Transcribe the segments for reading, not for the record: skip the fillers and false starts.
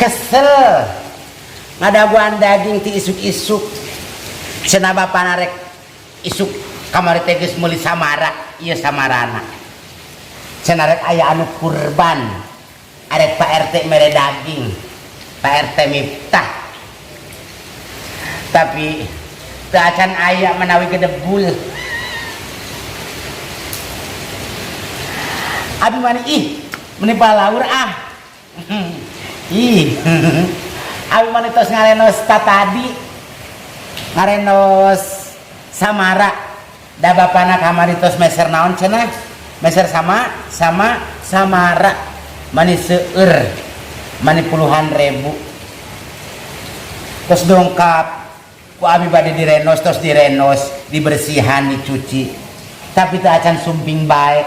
kesel ngadaguan daging ti isuk-isuk cenah bapana rek isuk kamari teh geus meuli samara ieu samarana cenah rek aya anu kurban arek Pak RT mere daging Pak RT Miftah tapi teu acan aya menawi gedebul abi mani ih meni palaur ih abi mani tos ngarenos tadi ngarenos samara da bapana kamari tos meser naon cenah meser sama samara mani seueur mani puluhan ribu tos dongkap ku abi bade direnos tos direnos dibersihan dicuci tapi teu acan sumping bae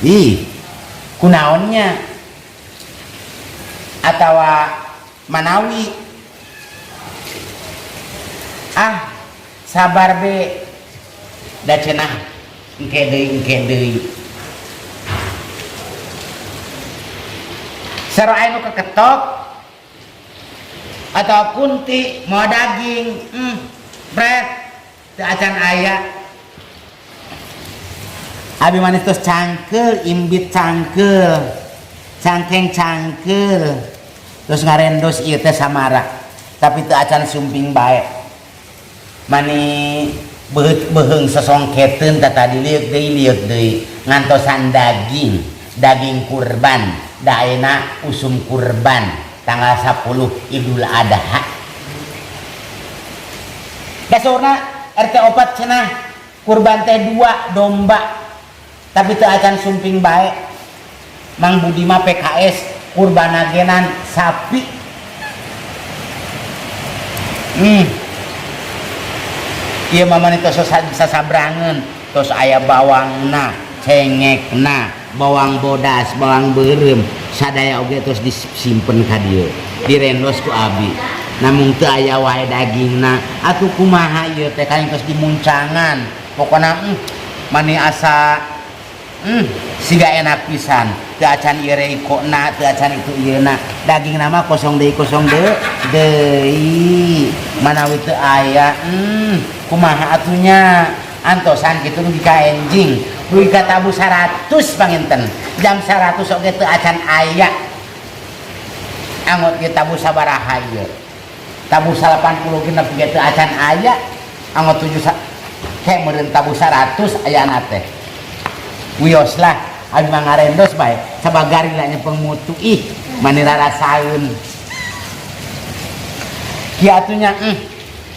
ih kunaonnya atawa manawi sabar be da cenah engke deui saro aya nu keketok atau kunti mau daging bret teu acan aya abi manis tos cangkeul imbit cangkeul cangkeng cangkeul terus ngarendos ieu teh samara tapi teu acan sumping bae mani beheung sesongketeun tadi liuk deui ngantosan daging kurban da ayeuna usum kurban tanggal 10 Idul Adha dasurna RT 4 cenah kurban teh 2 domba tapi teu acan sumping bae Mang Budi mah PKS kurban agenan sapi ieu mah mani tos sasabrangeun tos aya bawangna cengekna bawang bodas bawang beureum sadaya oge tos disimpen ka dieu direndos ku abi namun teu aya wae dagingna atuh kumaha ieu teh kaing tos dimuncangan pokona mani asa siga enak pisan teu acan ieu reikona teu acan itu ieuna dagingna mah kosong deui manawi teu aya kumaha atunya antosan kitu rugi ka enjing rugi ka tabu 100 panginten jam 100 oge teu acan aya anggot ge tabu sabaraha ieu tabu 80 genep ge teu acan aya anggot 7 ke meureun tabu 100 ayana teh wios lah abi mah ngarendos bae sabagari lah nyepeng mutu ih mani rarasaeun kieu atunya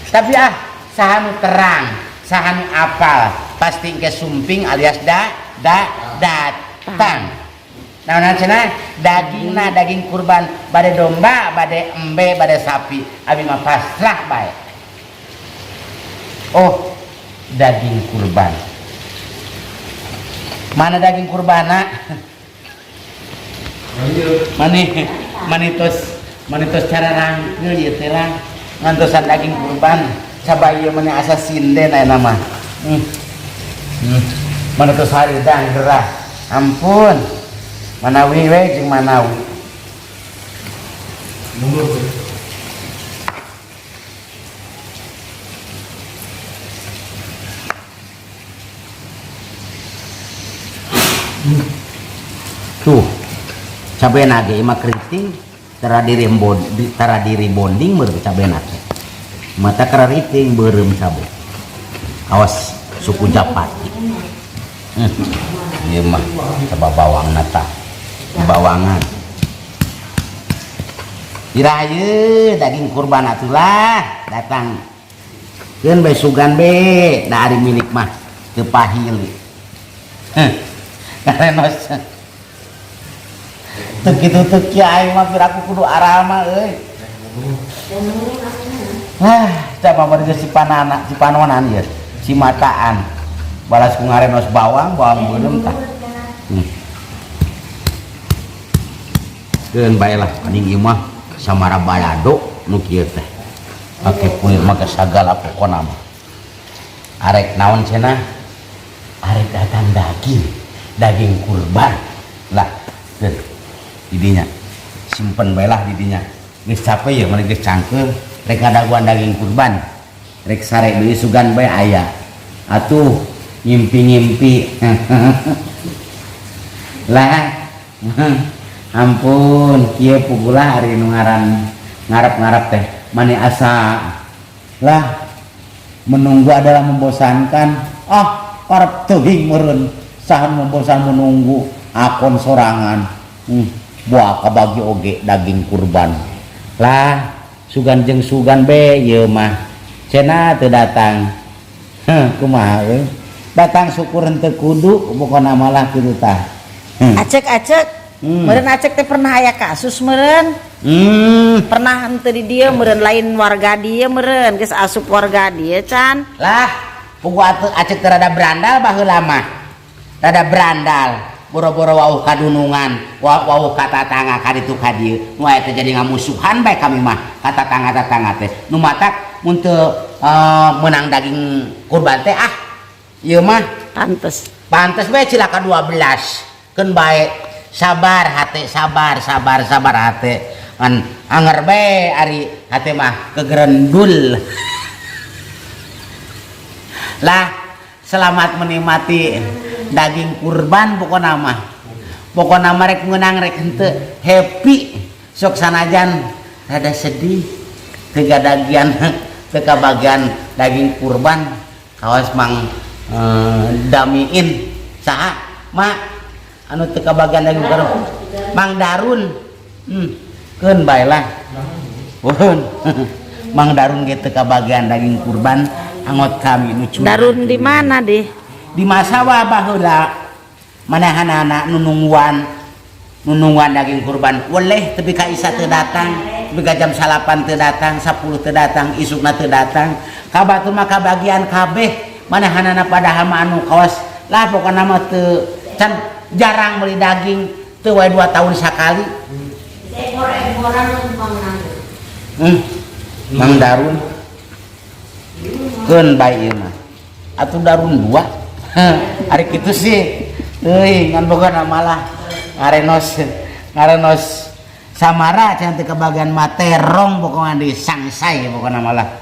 tapi sahanu terang sahanu apal pasti engke sumping alias datang naon cenah dagingna daging kurban bade domba bade embe bade sapi abi mah pasrah bae oh daging kurban mana daging kurbana mani tos cara rangkeul ieu teh lah ngantosan daging kurban sabaya ieu mani asa sinden aya nama mana tos haridang gerah ampun manawi we jeung manawi tuh cabena ge mah keriting tara diri bonding meureun cabena teh mata keriting beureum cabe awas suku Japati ieu mah coba bawangna tah bawangan iraye daging kurban atulah datang keun bae sugan be da ari milik mah teu pahili karenos teu kitu teu kieu aing mah piraku kudu aral mah euy coba bari si panana si panonan ieu si mataan balas ku ngarenos bawang beureum tah keun bae lah anjing ieu mah samara balado nu kieu teh pake kulit mah sagala pokona mah arek naon cenah arek datang daging kurban lah idinya simpen bae lah di dinya geus capek ya mari geus cangkeum rek ngadaguan daging kurban rek sare deui sugan bae aya atuh ngimpi-ngimpi lah ampun kieu pugulah ari nu ngaran ngarep-ngarep teh mani asa lah menunggu adalah membosankan karep teuing meureun sahan membosan menunggu akon sorangan buah kabagi oge daging kurban lah sugan jeung sugan be ieu mah cenah teu datang kumaha euy datang syukur henteu kudu pokona malah kitu tah acek meureun acek teh pernah aya kasus meureun pernah henteu di dieu meureun lain warga dieu meureun geus asup warga dieu can lah pugu acek teh rada berandal baheula mah rada berandal boro-boro wauh kadunungan wauh katatangga ka ditu ka dieu nu aya teh jadi ngamusuhan bae kami mah katatangga teh nu matak mun teu menang daging kurban teh ieu mah pantes bae cilaka 12 keun bae sabar hate sabar hate an anger bae ari hate mah kegerendul lah selamat menikmati daging kurban pokona mah rek meunang rek henteu happy sok sanajan rada sedih teu gadagian teu kabagian daging kurban kawas mang damiin saha mak anu teu kabagian daging kurban Mang Darun keun bae lah Mang Darun ge teu kabagian daging kurban angot kami nu curang Darun di mana deh di Masawa baheula manahanana nunungguan daging kurban boleh tapi ka Isa teu datang tapi ka jam 8 teu datang 10 teu datang isukna teu datang kabatur mah kabagian kabeh manahanana padahal mah anu kawas lah pokona mah teu can jarang beli daging teu wae 2 tahun sakali Mang Darun keun bae ieu mah atuh Darun 2 hari kitu sih euy ngan boga malah ngarenos samara can teu kabagian materong pokona di sangsai pokona malah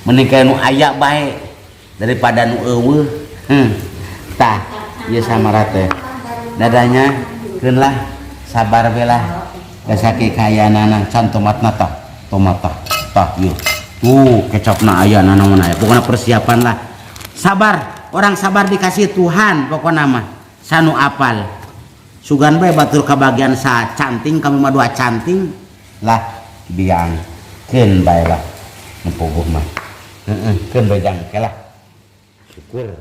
mending ka nu aya bae daripada nu eueuh tah ieu samara teh dadanya keun lah sabar we lah gasake kayanana can tomatna tomat tah ieu tuh kecapna aya nanaon aya pokona persiapan lah sabar orang sabar dikasih Tuhan pokona mah sanu apal sugan bae batur kabagian sa canting kami mah 2 canting lah biang keun bae lah nempuguh mah keun bejang ke lah syukur